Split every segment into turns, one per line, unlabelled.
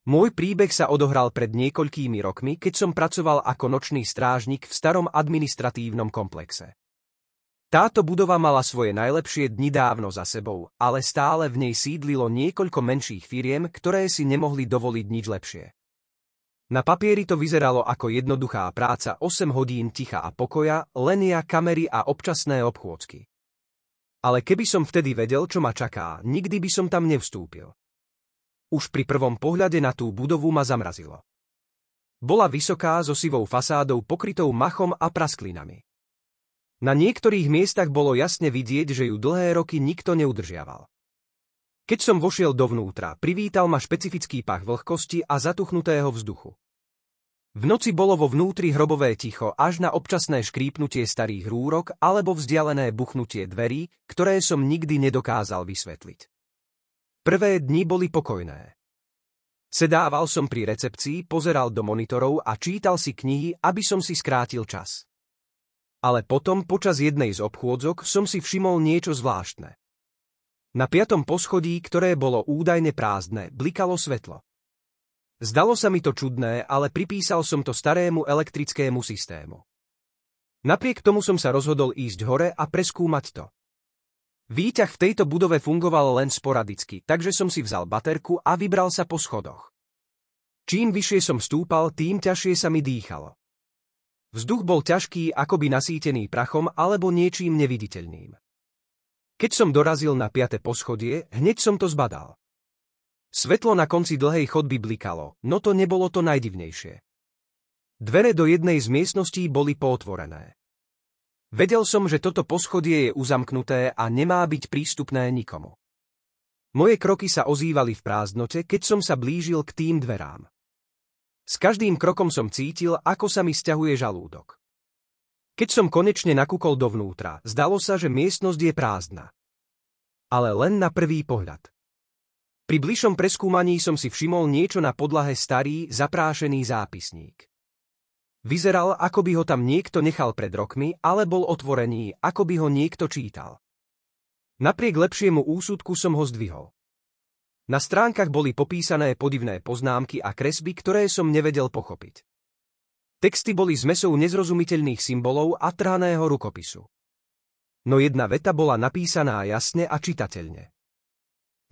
Môj príbeh sa odohral pred niekoľkými rokmi, keď som pracoval ako nočný strážnik v starom administratívnom komplexe. Táto budova mala svoje najlepšie dni dávno za sebou, ale stále v nej sídlilo niekoľko menších firiem, ktoré si nemohli dovoliť nič lepšie. Na papieri to vyzeralo ako jednoduchá práca 8 hodín ticha a pokoja, lenia, kamery a občasné obchôdzky. Ale keby som vtedy vedel, čo ma čaká, nikdy by som tam nevstúpil. Už pri prvom pohľade na tú budovu ma zamrazilo. Bola vysoká so sivou fasádou pokrytou machom a prasklinami. Na niektorých miestach bolo jasne vidieť, že ju dlhé roky nikto neudržiaval. Keď som vošiel dovnútra, privítal ma špecifický pach vlhkosti a zatuchnutého vzduchu. V noci bolo vo vnútri hrobové ticho až na občasné škrípnutie starých rúrok alebo vzdialené buchnutie dverí, ktoré som nikdy nedokázal vysvetliť. Prvé dni boli pokojné. Sedával som pri recepcii, pozeral do monitorov a čítal si knihy, aby som si skrátil čas. Ale potom, počas jednej z obchôdzok, som si všimol niečo zvláštne. Na 5. poschodí, ktoré bolo údajne prázdne, blikalo svetlo. Zdalo sa mi to čudné, ale pripísal som to starému elektrickému systému. Napriek tomu som sa rozhodol ísť hore a preskúmať to. Výťah v tejto budove fungoval len sporadicky, takže som si vzal baterku a vybral sa po schodoch. Čím vyššie som stúpal, tým ťažšie sa mi dýchalo. Vzduch bol ťažký, akoby nasýtený prachom alebo niečím neviditeľným. Keď som dorazil na 5. poschodie, hneď som to zbadal. Svetlo na konci dlhej chodby blikalo, no to nebolo to najdivnejšie. Dvere do jednej z miestností boli pootvorené. Vedel som, že toto poschodie je uzamknuté a nemá byť prístupné nikomu. Moje kroky sa ozývali v prázdnote, keď som sa blížil k tým dverám. S každým krokom som cítil, ako sa mi sťahuje žalúdok. Keď som konečne nakúkol dovnútra, zdalo sa, že miestnosť je prázdna. Ale len na prvý pohľad. Pri bližšom preskúmaní som si všimol niečo na podlahe starý, zaprášený zápisník. Vyzeral, ako by ho tam niekto nechal pred rokmi, ale bol otvorený, ako by ho niekto čítal. Napriek lepšiemu úsudku som ho zdvihol. Na stránkach boli popísané podivné poznámky a kresby, ktoré som nevedel pochopiť. Texty boli zmesou nezrozumiteľných symbolov a trhaného rukopisu. No jedna veta bola napísaná jasne a čitateľne.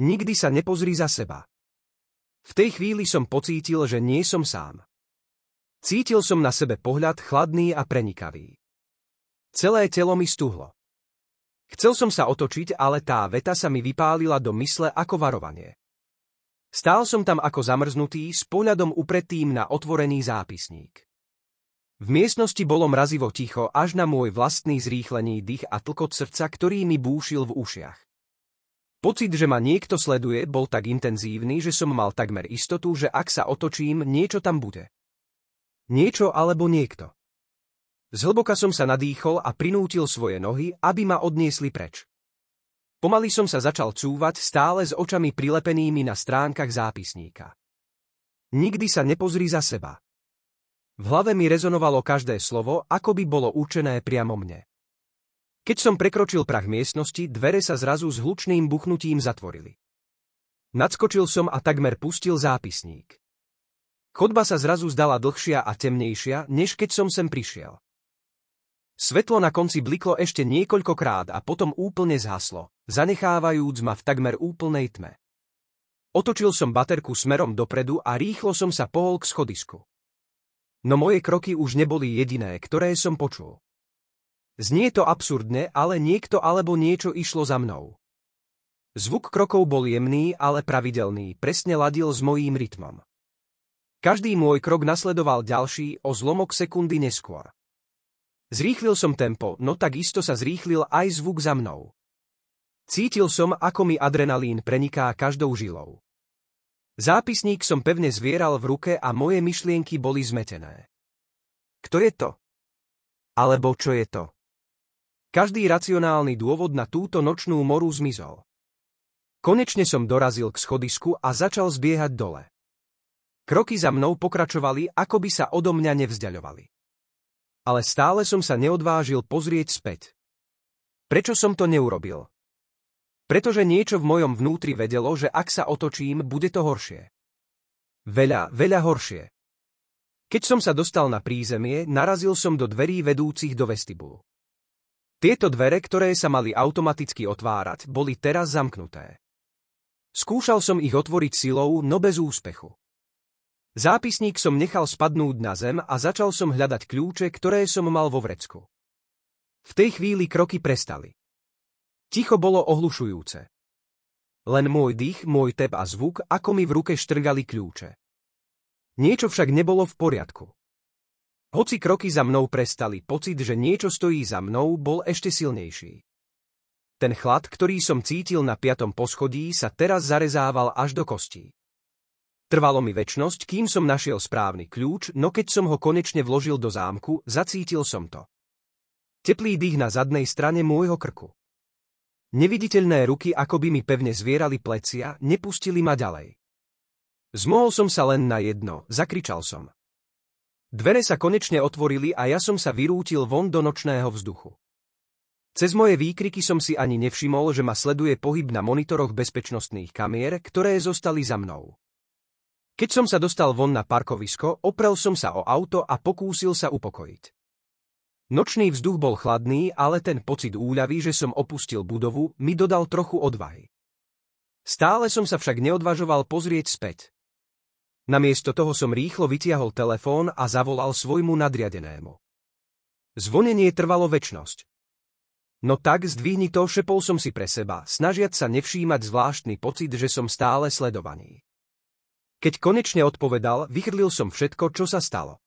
Nikdy sa nepozri za seba. V tej chvíli som pocítil, že nie som sám. Cítil som na sebe pohľad chladný a prenikavý. Celé telo mi stuhlo. Chcel som sa otočiť, ale tá veta sa mi vypálila do mysle ako varovanie. Stál som tam ako zamrznutý s pohľadom upretým na otvorený zápisník. V miestnosti bolo mrazivo ticho až na môj vlastný zrýchlený dých a tlkot srdca, ktorý mi búšil v ušiach. Pocit, že ma niekto sleduje, bol tak intenzívny, že som mal takmer istotu, že ak sa otočím, niečo tam bude. Niečo alebo niekto. Zhlboka som sa nadýchol a prinútil svoje nohy, aby ma odniesli preč. Pomaly som sa začal cúvať stále s očami prilepenými na stránkach zápisníka. Nikdy sa nepozri za seba. V hlave mi rezonovalo každé slovo, ako by bolo určené priamo mne. Keď som prekročil prah miestnosti, dvere sa zrazu s hlučným buchnutím zatvorili. Nadskočil som a takmer pustil zápisník. Chodba sa zrazu zdala dlhšia a temnejšia, než keď som sem prišiel. Svetlo na konci bliklo ešte niekoľkokrát a potom úplne zhaslo, zanechávajúc ma v takmer úplnej tme. Otočil som baterku smerom dopredu a rýchlo som sa pohol k schodisku. No moje kroky už neboli jediné, ktoré som počul. Znie to absurdne, ale niekto alebo niečo išlo za mnou. Zvuk krokov bol jemný, ale pravidelný, presne ladil s mojím rytmom. Každý môj krok nasledoval ďalší o zlomok sekundy neskôr. Zrýchlil som tempo, no takisto sa zrýchlil aj zvuk za mnou. Cítil som, ako mi adrenalín preniká každou žilou. Zápisník som pevne zvieral v ruke a moje myšlienky boli zmetené. Kto je to? Alebo čo je to? Každý racionálny dôvod na túto nočnú moru zmizol. Konečne som dorazil k schodisku a začal zbiehať dole. Kroky za mnou pokračovali, ako by sa odo mňa nevzdiaľovali. Ale stále som sa neodvážil pozrieť späť. Prečo som to neurobil? Pretože niečo v mojom vnútri vedelo, že ak sa otočím, bude to horšie. Veľa horšie. Keď som sa dostal na prízemie, narazil som do dverí vedúcich do vestibulu. Tieto dvere, ktoré sa mali automaticky otvárať, boli teraz zamknuté. Skúšal som ich otvoriť silou, no bez úspechu. Zápisník som nechal spadnúť na zem a začal som hľadať kľúče, ktoré som mal vo vrecku. V tej chvíli kroky prestali. Ticho bolo ohlušujúce. Len môj dých, môj tep a zvuk, ako mi v ruke štrgali kľúče. Niečo však nebolo v poriadku. Hoci kroky za mnou prestali, pocit, že niečo stojí za mnou, bol ešte silnejší. Ten chlad, ktorý som cítil na 5. poschodí, sa teraz zarezával až do kostí. Trvalo mi večnosť, kým som našiel správny kľúč, no keď som ho konečne vložil do zámku, zacítil som to. Teplý dých na zadnej strane môjho krku. Neviditeľné ruky akoby mi pevne zvierali plecia, nepustili ma ďalej. Zmohol som sa len na jedno, zakričal som. Dvere sa konečne otvorili a ja som sa vyrútil von do nočného vzduchu. Cez moje výkriky som si ani nevšimol, že ma sleduje pohyb na monitoroch bezpečnostných kamier, ktoré zostali za mnou. Keď som sa dostal von na parkovisko, oprel som sa o auto a pokúsil sa upokojiť. Nočný vzduch bol chladný, ale ten pocit úľavy, že som opustil budovu, mi dodal trochu odvahy. Stále som sa však neodvažoval pozrieť späť. Namiesto toho som rýchlo vytiahol telefón a zavolal svojmu nadriadenému. Zvonenie trvalo večnosť. No tak, zdvihni to, šepol som si pre seba, snažiac sa nevšímať zvláštny pocit, že som stále sledovaný. Keď konečne odpovedal, vychrlil som všetko, čo sa stalo.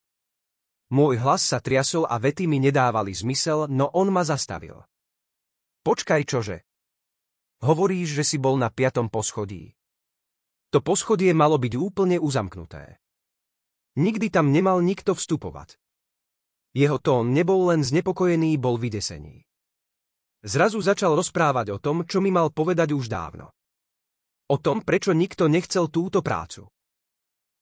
Môj hlas sa triasol a vety mi nedávali zmysel, no on ma zastavil. Počkaj, čože? Hovoríš, že si bol na 5. poschodí. To poschodie malo byť úplne uzamknuté. Nikdy tam nemal nikto vstupovať. Jeho tón nebol len znepokojený, bol vydesený. Zrazu začal rozprávať o tom, čo mi mal povedať už dávno. O tom, prečo nikto nechcel túto prácu.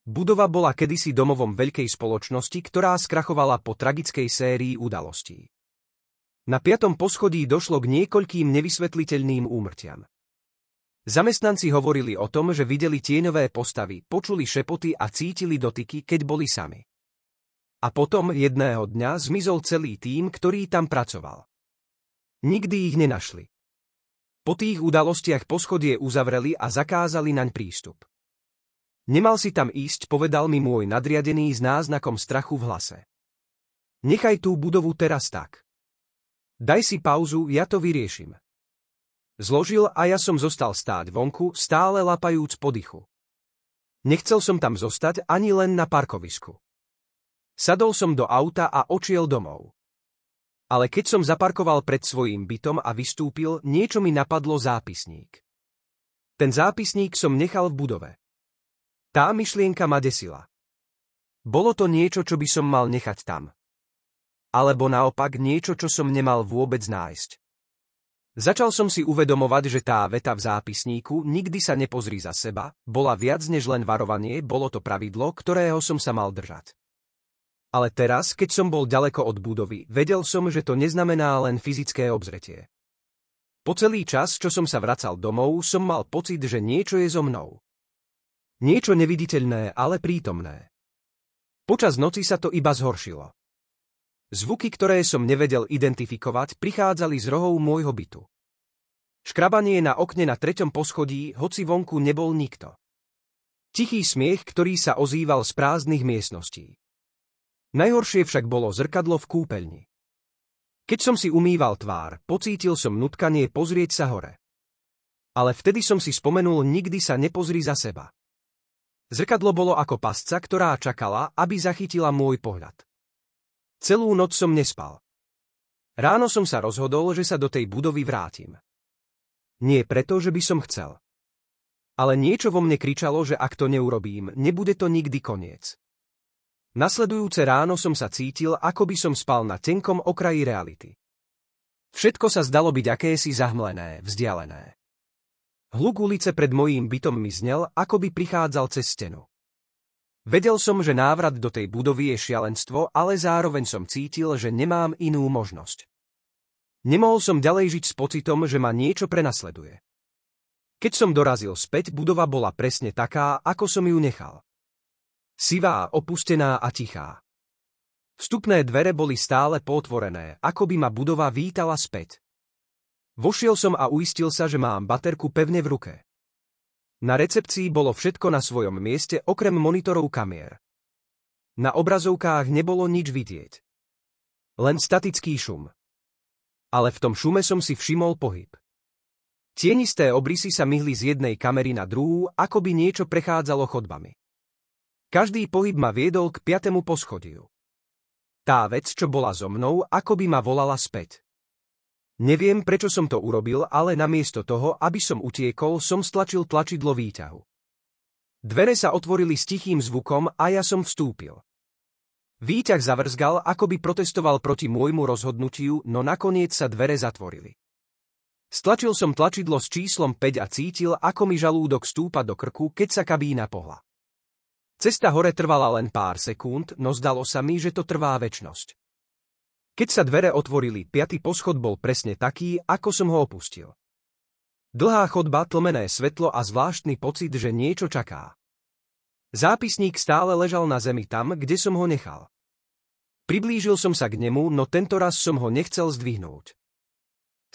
Budova bola kedysi domovom veľkej spoločnosti, ktorá skrachovala po tragickej sérii udalostí. Na 5. poschodí došlo k niekoľkým nevysvetliteľným úmrtiam. Zamestnanci hovorili o tom, že videli tieňové postavy, počuli šepoty a cítili dotyky, keď boli sami. A potom jedného dňa zmizol celý tím, ktorý tam pracoval. Nikdy ich nenašli. Po tých udalostiach poschodie uzavreli a zakázali naň prístup. Nemal si tam ísť, povedal mi môj nadriadený s náznakom strachu v hlase. Nechaj tú budovu teraz tak. Daj si pauzu, ja to vyriešim. Zložil a ja som zostal stáť vonku, stále lapajúc po dychu. Nechcel som tam zostať ani len na parkovisku. Sadol som do auta a odšiel domov. Ale keď som zaparkoval pred svojím bytom a vystúpil, niečo mi napadlo zápisník. Ten zápisník som nechal v budove. Tá myšlienka ma desila. Bolo to niečo, čo by som mal nechať tam. Alebo naopak niečo, čo som nemal vôbec nájsť. Začal som si uvedomovať, že tá veta v zápisníku nikdy sa nepozri za seba, bola viac než len varovanie, bolo to pravidlo, ktorého som sa mal držať. Ale teraz, keď som bol ďaleko od budovy, vedel som, že to neznamená len fyzické obzretie. Po celý čas, čo som sa vracal domov, som mal pocit, že niečo je so mnou. Niečo neviditeľné, ale prítomné. Počas noci sa to iba zhoršilo. Zvuky, ktoré som nevedel identifikovať, prichádzali z rohov môjho bytu. Škrabanie na okne na 3. poschodí, hoci vonku nebol nikto. Tichý smiech, ktorý sa ozýval z prázdnych miestností. Najhoršie však bolo zrkadlo v kúpeľni. Keď som si umýval tvár, pocítil som nutkanie pozrieť sa hore. Ale vtedy som si spomenul, nikdy sa nepozri za seba. Zrkadlo bolo ako pasca, ktorá čakala, aby zachytila môj pohľad. Celú noc som nespal. Ráno som sa rozhodol, že sa do tej budovy vrátim. Nie preto, že by som chcel. Ale niečo vo mne kričalo, že ak to neurobím, nebude to nikdy koniec. Nasledujúce ráno som sa cítil, ako by som spal na tenkom okraji reality. Všetko sa zdalo byť akési zahmlené, vzdialené. Hluk ulice pred mojím bytom mi znel, ako by prichádzal cez stenu. Vedel som, že návrat do tej budovy je šialenstvo, ale zároveň som cítil, že nemám inú možnosť. Nemohol som ďalej žiť s pocitom, že ma niečo prenasleduje. Keď som dorazil späť, budova bola presne taká, ako som ju nechal. Sivá, opustená a tichá. Vstupné dvere boli stále potvorené, ako by ma budova vítala späť. Vošiel som a uistil sa, že mám baterku pevne v ruke. Na recepcii bolo všetko na svojom mieste okrem monitorov kamier. Na obrazovkách nebolo nič vidieť. Len statický šum. Ale v tom šume som si všimol pohyb. Tienisté obrysy sa myhli z jednej kamery na druhú, ako by niečo prechádzalo chodbami. Každý pohyb ma viedol k 5. poschodiu. Tá vec, čo bola so mnou, ako by ma volala späť. Neviem, prečo som to urobil, ale namiesto toho, aby som utiekol, som stlačil tlačidlo výťahu. Dvere sa otvorili s tichým zvukom a ja som vstúpil. Výťah zavrzgal, ako by protestoval proti môjmu rozhodnutiu, no nakoniec sa dvere zatvorili. Stlačil som tlačidlo s číslom 5 a cítil, ako mi žalúdok stúpa do krku, keď sa kabína pohla. Cesta hore trvala len pár sekúnd, no zdalo sa mi, že to trvá večnosť. Keď sa dvere otvorili, 5. poschod bol presne taký, ako som ho opustil. Dlhá chodba, tlmené svetlo a zvláštny pocit, že niečo čaká. Zápisník stále ležal na zemi tam, kde som ho nechal. Priblížil som sa k nemu, no tentoraz som ho nechcel zdvihnúť.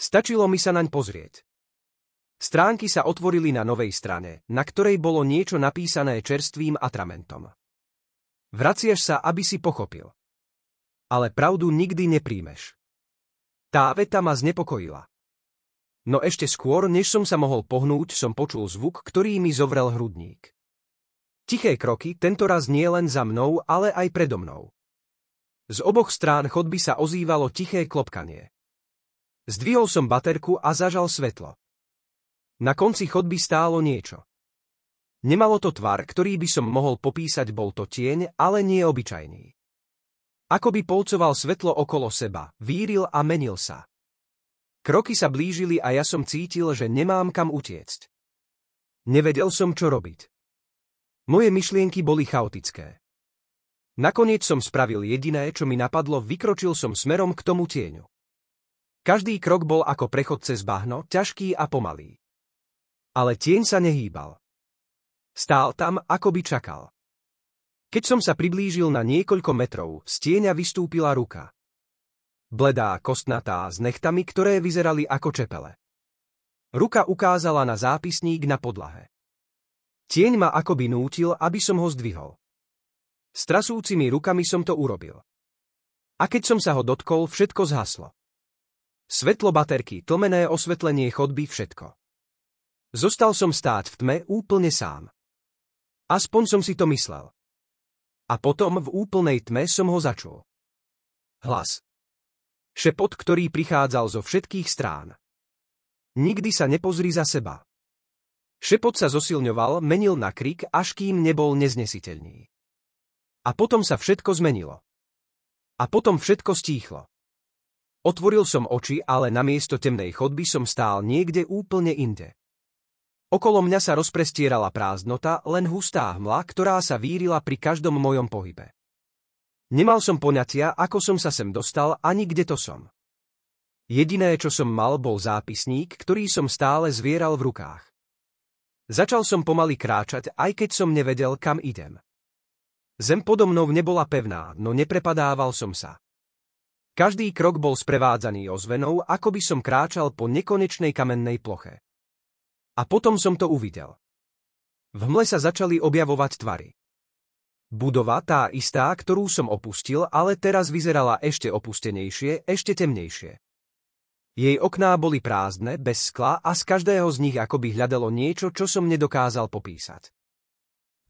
Stačilo mi sa naň pozrieť. Stránky sa otvorili na novej strane, na ktorej bolo niečo napísané čerstvým atramentom. Vraciaš sa, aby si pochopil. Ale pravdu nikdy nepríjmeš. Tá veta ma znepokojila. No ešte skôr, než som sa mohol pohnúť, som počul zvuk, ktorý mi zovrel hrudník. Tiché kroky, tentoraz nie len za mnou, ale aj predo mnou. Z oboch strán chodby sa ozývalo tiché klopkanie. Zdvihol som baterku a zažal svetlo. Na konci chodby stálo niečo. Nemalo to tvar, ktorý by som mohol popísať, bol to tieň, ale nie obyčajný. Ako by polcoval svetlo okolo seba, víril a menil sa. Kroky sa blížili a ja som cítil, že nemám kam utiecť. Nevedel som, čo robiť. Moje myšlienky boli chaotické. Nakoniec som spravil jediné, čo mi napadlo, vykročil som smerom k tomu tieňu. Každý krok bol ako prechod cez bahno, ťažký a pomalý. Ale tieň sa nehýbal. Stál tam, ako by čakal. Keď som sa priblížil na niekoľko metrov, z tieňa vystúpila ruka. Bledá, kostnatá, s nechtami, ktoré vyzerali ako čepele. Ruka ukázala na zápisník na podlahe. Tieň ma akoby nútil, aby som ho zdvihol. S trasúcimi rukami som to urobil. A keď som sa ho dotkol, všetko zhaslo. Svetlo baterky, tlmené osvetlenie chodby, všetko. Zostal som stáť v tme úplne sám. Aspoň som si to myslel. A potom v úplnej tme som ho začul. Hlas. Šepot, ktorý prichádzal zo všetkých strán. Nikdy sa nepozri za seba. Šepot sa zosilňoval, menil na krik, až kým nebol neznesiteľný. A potom sa všetko zmenilo. A potom všetko stíchlo. Otvoril som oči, ale namiesto temnej chodby som stál niekde úplne inde. Okolo mňa sa rozprestierala prázdnota, len hustá hmla, ktorá sa vírila pri každom mojom pohybe. Nemal som poňatia, ako som sa sem dostal, ani kde to som. Jediné, čo som mal, bol zápisník, ktorý som stále zvieral v rukách. Začal som pomaly kráčať, aj keď som nevedel, kam idem. Zem podo mnou nebola pevná, no neprepadával som sa. Každý krok bol sprevádzaný ozvenou, ako by som kráčal po nekonečnej kamennej ploche. A potom som to uvidel. V hmle sa začali objavovať tvary. Budova, tá istá, ktorú som opustil, ale teraz vyzerala ešte opustenejšie, ešte temnejšie. Jej okná boli prázdne, bez skla a z každého z nich akoby hľadalo niečo, čo som nedokázal popísať.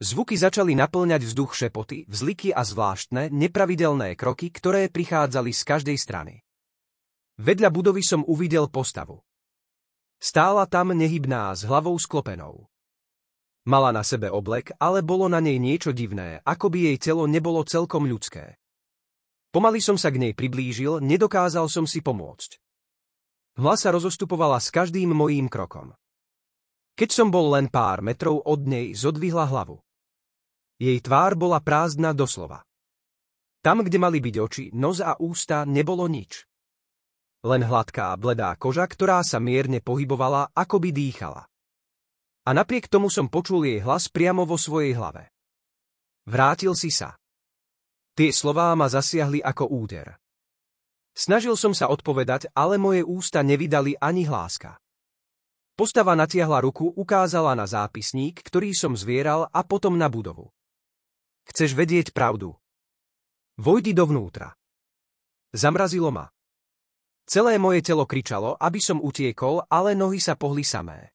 Zvuky začali naplňať vzduch, šepoty, vzliky a zvláštne, nepravidelné kroky, ktoré prichádzali z každej strany. Vedľa budovy som uvidel postavu. Stála tam nehybná, s hlavou sklopenou. Mala na sebe oblek, ale bolo na nej niečo divné, ako by jej telo nebolo celkom ľudské. Pomaly som sa k nej priblížil, nedokázal som si pomôcť. Hmla sa rozostupovala s každým mojím krokom. Keď som bol len pár metrov od nej, zodvihla hlavu. Jej tvár bola prázdna doslova. Tam, kde mali byť oči, nos a ústa, nebolo nič. Len hladká, bledá koža, ktorá sa mierne pohybovala, ako by dýchala. A napriek tomu som počul jej hlas priamo vo svojej hlave. Vrátil si sa. Tie slová ma zasiahli ako úder. Snažil som sa odpovedať, ale moje ústa nevydali ani hláska. Postava natiahla ruku, ukázala na zápisník, ktorý som zvieral, a potom na budovu. Chceš vedieť pravdu? Vojdi dovnútra. Zamrazilo ma. Celé moje telo kričalo, aby som utiekol, ale nohy sa pohli samé.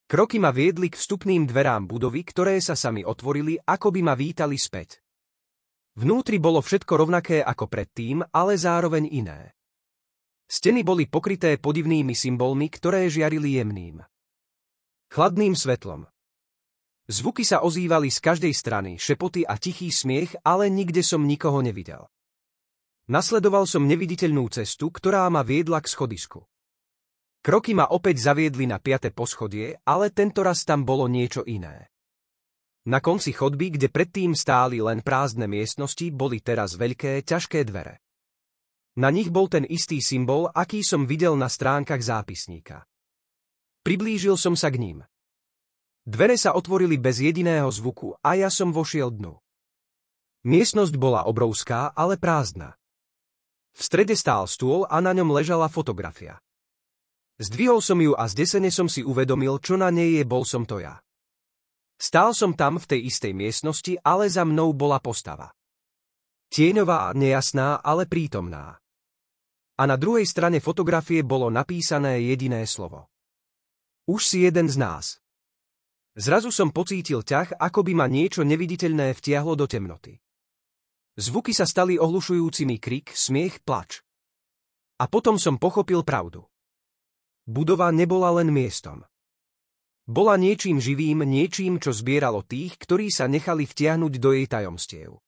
Kroky ma viedli k vstupným dverám budovy, ktoré sa sami otvorili, ako by ma vítali späť. Vnútri bolo všetko rovnaké ako predtým, ale zároveň iné. Steny boli pokryté podivnými symbolmi, ktoré žiarili jemným, chladným svetlom. Zvuky sa ozývali z každej strany, šepoty a tichý smiech, ale nikde som nikoho nevidel. Nasledoval som neviditeľnú cestu, ktorá ma viedla k schodisku. Kroky ma opäť zaviedli na 5. poschodie, ale tentoraz tam bolo niečo iné. Na konci chodby, kde predtým stáli len prázdne miestnosti, boli teraz veľké, ťažké dvere. Na nich bol ten istý symbol, aký som videl na stránkach zápisníka. Priblížil som sa k ním. Dvere sa otvorili bez jediného zvuku a ja som vošiel dnu. Miestnosť bola obrovská, ale prázdna. V strede stál stôl a na ňom ležala fotografia. Zdvihol som ju a zdesene som si uvedomil, čo na nej je, bol som to ja. Stál som tam v tej istej miestnosti, ale za mnou bola postava. Tieňová, nejasná, ale prítomná. A na druhej strane fotografie bolo napísané jediné slovo. Už si jeden z nás. Zrazu som pocítil ťah, ako by ma niečo neviditeľné vtiahlo do temnoty. Zvuky sa stali ohlušujúcimi, krik, smiech, plač. A potom som pochopil pravdu. Budova nebola len miestom. Bola niečím živým, niečím, čo zbieralo tých, ktorí sa nechali vtiahnuť do jej tajomstiev.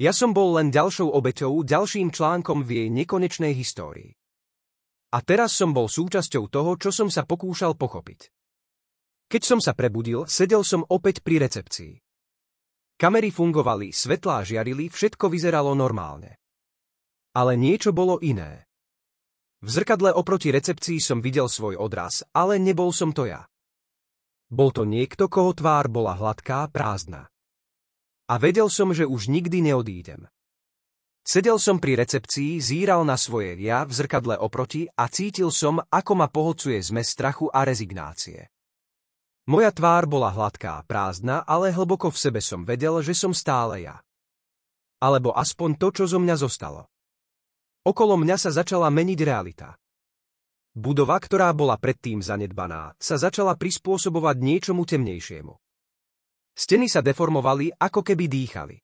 Ja som bol len ďalšou obeťou, ďalším článkom v jej nekonečnej histórii. A teraz som bol súčasťou toho, čo som sa pokúšal pochopiť. Keď som sa prebudil, sedel som opäť pri recepcii. Kamery fungovali, svetlá žiarili, všetko vyzeralo normálne. Ale niečo bolo iné. V zrkadle oproti recepcii som videl svoj odraz, ale nebol som to ja. Bol to niekto, koho tvár bola hladká, prázdna. A vedel som, že už nikdy neodídem. Sedel som pri recepcii, zíral na svoje ja v zrkadle oproti a cítil som, ako ma pohlcuje zmes strachu a rezignácie. Moja tvár bola hladká, prázdna, ale hlboko v sebe som vedel, že som stále ja. Alebo aspoň to, čo zo mňa zostalo. Okolo mňa sa začala meniť realita. Budova, ktorá bola predtým zanedbaná, sa začala prispôsobovať niečomu temnejšiemu. Steny sa deformovali, ako keby dýchali.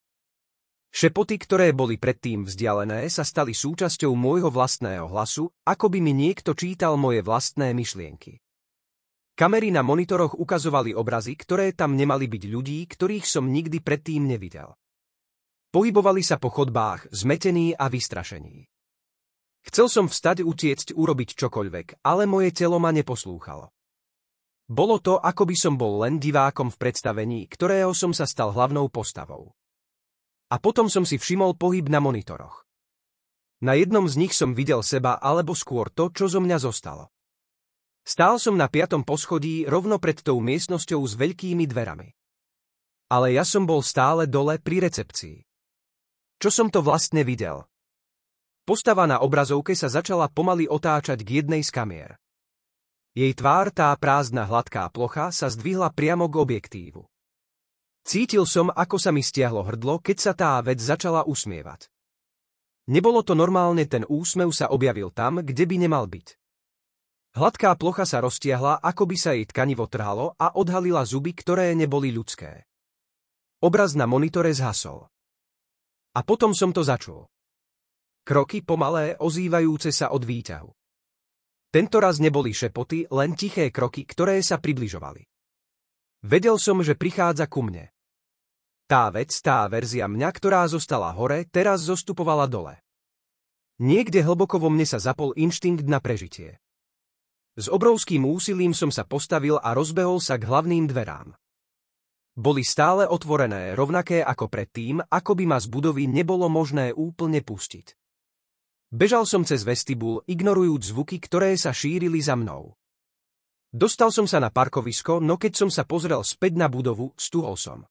Šepoty, ktoré boli predtým vzdialené, sa stali súčasťou môjho vlastného hlasu, ako by mi niekto čítal moje vlastné myšlienky. Kamery na monitoroch ukazovali obrazy, ktoré tam nemali byť ľudí, ktorých som nikdy predtým nevidel. Pohybovali sa po chodbách, zmetení a vystrašení. Chcel som vstať, utiecť, urobiť čokoľvek, ale moje telo ma neposlúchalo. Bolo to, ako by som bol len divákom v predstavení, ktorého som sa stal hlavnou postavou. A potom som si všimol pohyb na monitoroch. Na jednom z nich som videl seba, alebo skôr to, čo zo mňa zostalo. Stál som na 5. poschodí, rovno pred tou miestnosťou s veľkými dverami. Ale ja som bol stále dole pri recepcii. Čo som to vlastne videl? Postava na obrazovke sa začala pomaly otáčať k jednej z kamier. Jej tvár, tá prázdna hladká plocha, sa zdvihla priamo k objektívu. Cítil som, ako sa mi stiahlo hrdlo, keď sa tá vec začala usmievať. Nebolo to normálne, ten úsmev sa objavil tam, kde by nemal byť. Hladká plocha sa roztiahla, ako by sa jej tkanivo trhalo, a odhalila zuby, ktoré neboli ľudské. Obraz na monitore zhasol. A potom som to začul. Kroky pomalé, ozývajúce sa od výťahu. Tentoraz neboli šepoty, len tiché kroky, ktoré sa približovali. Vedel som, že prichádza ku mne. Tá vec, tá verzia mňa, ktorá zostala hore, teraz zostupovala dole. Niekde hlboko vo mne sa zapol inštinkt na prežitie. S obrovským úsilím som sa postavil a rozbehol sa k hlavným dverám. Boli stále otvorené, rovnaké ako predtým, ako by ma z budovy nebolo možné úplne pustiť. Bežal som cez vestibul, ignorujúc zvuky, ktoré sa šírili za mnou. Dostal som sa na parkovisko, no keď som sa pozrel späť na budovu, stuhol som.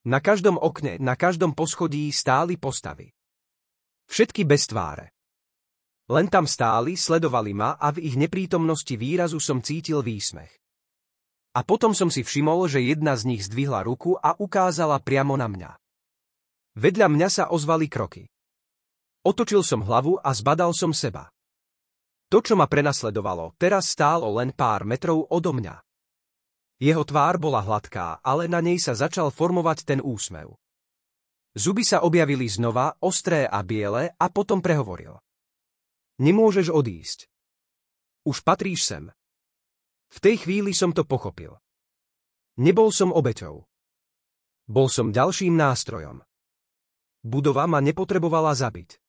Na každom okne, na každom poschodí stáli postavy. Všetky bez tváre. Len tam stáli, sledovali ma a v ich neprítomnosti výrazu som cítil výsmech. A potom som si všimol, že jedna z nich zdvihla ruku a ukázala priamo na mňa. Vedľa mňa sa ozvali kroky. Otočil som hlavu a zbadal som seba. To, čo ma prenasledovalo, teraz stálo len pár metrov odo mňa. Jeho tvár bola hladká, ale na nej sa začal formovať ten úsmev. Zuby sa objavili znova, ostré a biele, a potom prehovoril. Nemôžeš odísť. Už patríš sem. V tej chvíli som to pochopil. Nebol som obeťou. Bol som ďalším nástrojom. Budova ma nepotrebovala zabiť.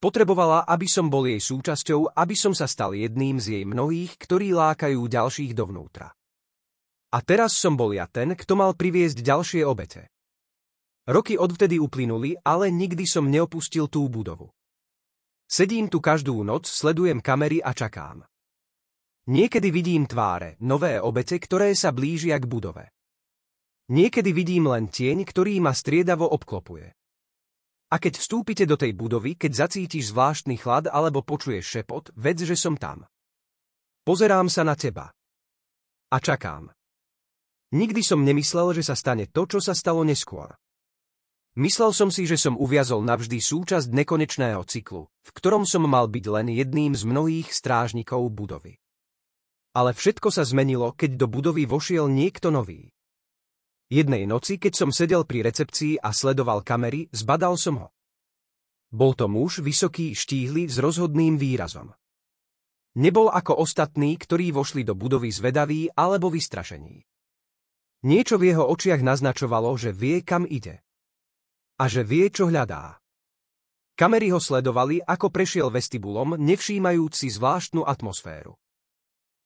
Potrebovala, aby som bol jej súčasťou, aby som sa stal jedným z jej mnohých, ktorí lákajú ďalších dovnútra. A teraz som bol ja ten, kto mal priviesť ďalšie obete. Roky odvtedy uplynuli, ale nikdy som neopustil tú budovu. Sedím tu každú noc, sledujem kamery a čakám. Niekedy vidím tváre, nové obete, ktoré sa blížia k budove. Niekedy vidím len tieň, ktorý ma striedavo obklopuje. A keď vstúpite do tej budovy, keď zacítiš zvláštny chlad alebo počuješ šepot, vedz, že som tam. Pozerám sa na teba. A čakám. Nikdy som nemyslel, že sa stane to, čo sa stalo neskôr. Myslel som si, že som uviazol navždy súčasť nekonečného cyklu, v ktorom som mal byť len jedným z mnohých strážnikov budovy. Ale všetko sa zmenilo, keď do budovy vošiel niekto nový. Jednej noci, keď som sedel pri recepcii a sledoval kamery, zbadal som ho. Bol to muž vysoký, štíhly, s rozhodným výrazom. Nebol ako ostatní, ktorí vošli do budovy zvedaví alebo vystrašení. Niečo v jeho očiach naznačovalo, že vie, kam ide. A že vie, čo hľadá. Kamery ho sledovali, ako prešiel vestibulom, nevšímajúc si zvláštnu atmosféru.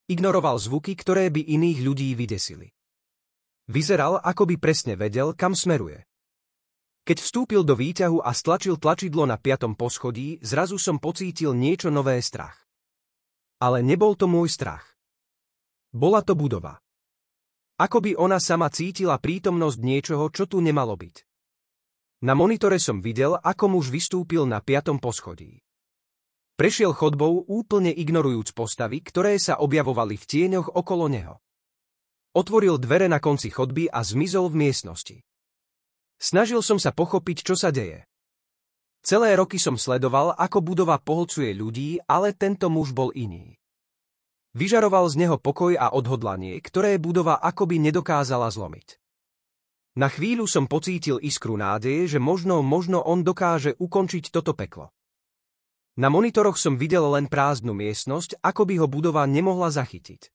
Ignoroval zvuky, ktoré by iných ľudí vydesili. Vyzeral, ako by presne vedel, kam smeruje. Keď vstúpil do výťahu a stlačil tlačidlo na 5. poschodí, zrazu som pocítil niečo nové strach. Ale nebol to môj strach. Bola to budova. Ako by ona sama cítila prítomnosť niečoho, čo tu nemalo byť. Na monitore som videl, ako muž vystúpil na 5. poschodí. Prešiel chodbou, úplne ignorujúc postavy, ktoré sa objavovali v tieňoch okolo neho. Otvoril dvere na konci chodby a zmizol v miestnosti. Snažil som sa pochopiť, čo sa deje. Celé roky som sledoval, ako budova pohlcuje ľudí, ale tento muž bol iný. Vyžaroval z neho pokoj a odhodlanie, ktoré budova akoby nedokázala zlomiť. Na chvíľu som pocítil iskru nádeje, že možno on dokáže ukončiť toto peklo. Na monitoroch som videl len prázdnu miestnosť, ako by ho budova nemohla zachytiť.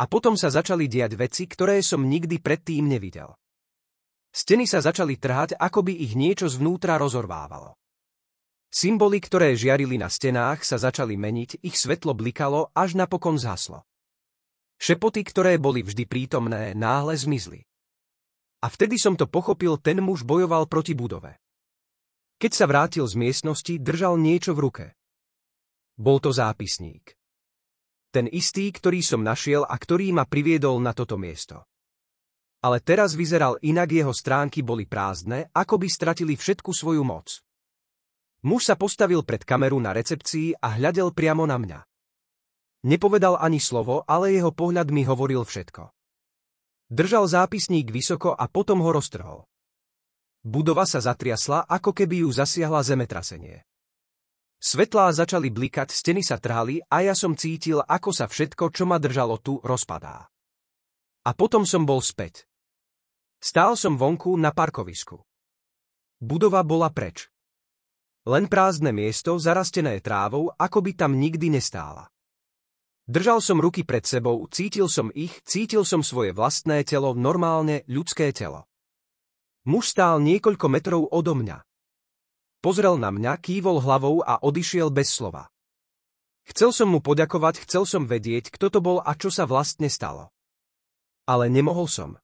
A potom sa začali diať veci, ktoré som nikdy predtým nevidel. Steny sa začali trhať, ako by ich niečo zvnútra rozorvávalo. Symboly, ktoré žiarili na stenách, sa začali meniť, ich svetlo blikalo, až napokon zhaslo. Šepoty, ktoré boli vždy prítomné, náhle zmizli. A vtedy som to pochopil, ten muž bojoval proti budove. Keď sa vrátil z miestnosti, držal niečo v ruke. Bol to zápisník. Ten istý, ktorý som našiel a ktorý ma priviedol na toto miesto. Ale teraz vyzeral inak, jeho stránky boli prázdne, ako by stratili všetku svoju moc. Muž sa postavil pred kameru na recepcii a hľadel priamo na mňa. Nepovedal ani slovo, ale jeho pohľad mi hovoril všetko. Držal zápisník vysoko a potom ho roztrhol. Budova sa zatriasla, ako keby ju zasiahla zemetrasenie. Svetlá začali blikať, steny sa trhali a ja som cítil, ako sa všetko, čo ma držalo tu, rozpadá. A potom som bol späť. Stál som vonku na parkovisku. Budova bola preč. Len prázdne miesto, zarastené trávou, ako by tam nikdy nestála. Držal som ruky pred sebou, cítil som som svoje vlastné telo, normálne ľudské telo. Muž stál niekoľko metrov odo mňa. Pozrel na mňa, kývol hlavou a odišiel bez slova. Chcel som mu poďakovať, chcel som vedieť, kto to bol a čo sa vlastne stalo. Ale nemohol som.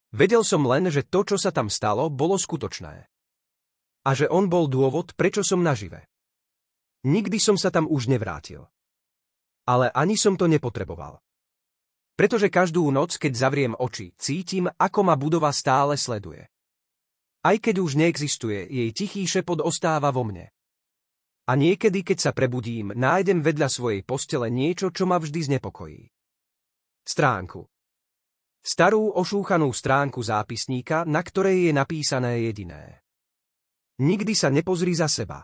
Vedel som len, že to, čo sa tam stalo, bolo skutočné. A že on bol dôvod, prečo som nažive. Nikdy som sa tam už nevrátil. Ale ani som to nepotreboval. Pretože každú noc, keď zavriem oči, cítim, ako ma budova stále sleduje. Aj keď už neexistuje, jej tichý šepot ostáva vo mne. A niekedy, keď sa prebudím, nájdem vedľa svojej postele niečo, čo ma vždy znepokojí. Stránku. Starú ošúchanú stránku zápisníka, na ktorej je napísané jediné. Nikdy sa nepozri za seba.